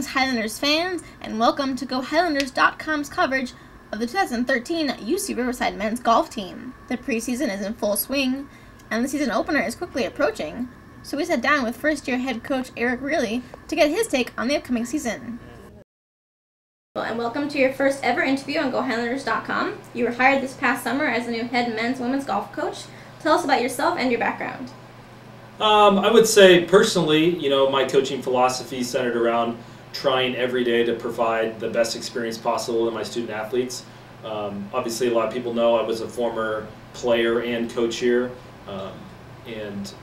Greetings, Highlanders fans, and welcome to GoHighlanders.com's coverage of the 2013 UC Riverside men's golf team. The preseason is in full swing, and the season opener is quickly approaching, so we sat down with first-year head coach Eric Riehle to get his take on the upcoming season. And welcome to your first ever interview on GoHighlanders.com. You were hired this past summer as the new head men's women's golf coach. Tell us about yourself and your background. I would say personally, my coaching philosophy is centered around trying every day to provide the best experience possible to my student athletes. Obviously, a lot of people know I was a former player and coach here, and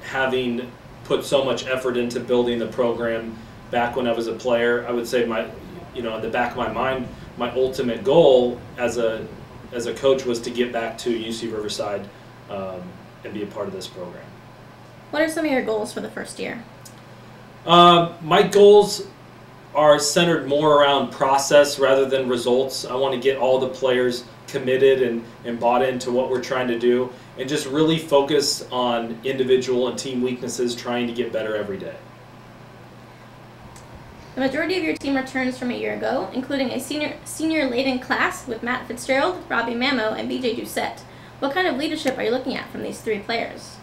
having put so much effort into building the program back when I was a player, I would say in the back of my mind, my ultimate goal as a coach was to get back to UC Riverside and be a part of this program. What are some of your goals for the first year? My goals are centered more around process rather than results. I want to get all the players committed and bought into what we're trying to do, and just really focus on individual and team weaknesses, trying to get better every day. The majority of your team returns from a year ago, including a senior laden class with Matt Fitzgerald, Robbie Mamo, and BJ Doucette. What kind of leadership are you looking at from these three players?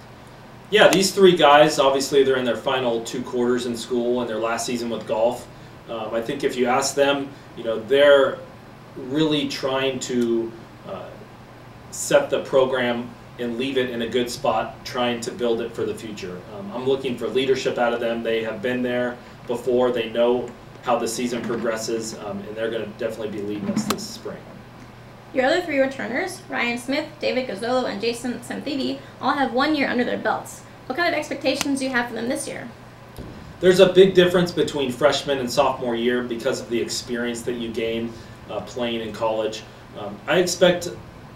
Yeah, these three guys, obviously they're in their final 2 quarters in school and their last season with golf. I think if you ask them, they're really trying to set the program and leave it in a good spot, trying to build it for the future. I'm looking for leadership out of them. They have been there before. They know how the season progresses, and they're going to definitely be leading us this spring. Your other 3 returners, Ryan Smith, David Gazzolo, and Jason Samthidi, all have 1 year under their belts. What kind of expectations do you have for them this year? There's a big difference between freshman and sophomore year because of the experience that you gain playing in college. I expect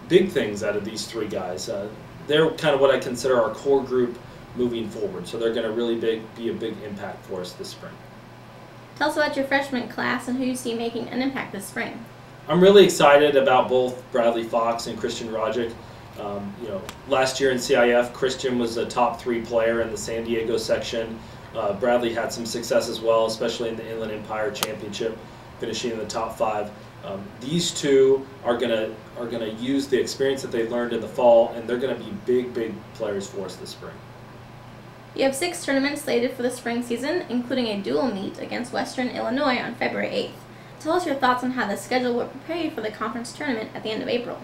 big things out of these 3 guys. They're kind of what I consider our core group moving forward, so they're going to really be a big impact for us this spring. Tell us about your freshman class and who you see making an impact this spring. I'm really excited about both Bradley Fox and Christian Rogic. Last year in CIF, Christian was a top 3 player in the San Diego section. Bradley had some success as well, especially in the Inland Empire Championship, finishing in the top 5. These 2 are gonna use the experience that they learned in the fall, and they're gonna be big players for us this spring. You have 6 tournaments slated for the spring season, including a dual meet against Western Illinois on February 8th. Tell us your thoughts on how the schedule will prepare you for the conference tournament at the end of April.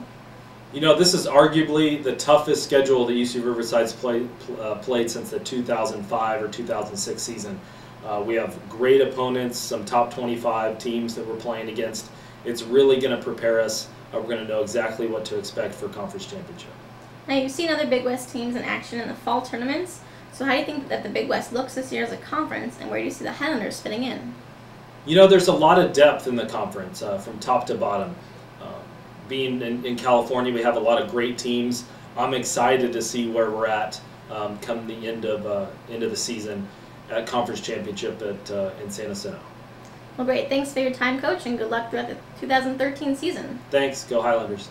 This is arguably the toughest schedule that UC Riverside's played since the 2005 or 2006 season. We have great opponents, some top 25 teams that we're playing against. It's really going to prepare us. We're going to know exactly what to expect for conference championship. Now, you've seen other Big West teams in action in the fall tournaments, so how do you think that the Big West looks this year as a conference, and where do you see the Highlanders fitting in? There's a lot of depth in the conference from top to bottom. Being in California, we have a lot of great teams. I'm excited to see where we're at come the end of the season at conference championship in San Jacinto. Well, great. Thanks for your time, Coach, and good luck throughout the 2013 season. Thanks. Go Highlanders.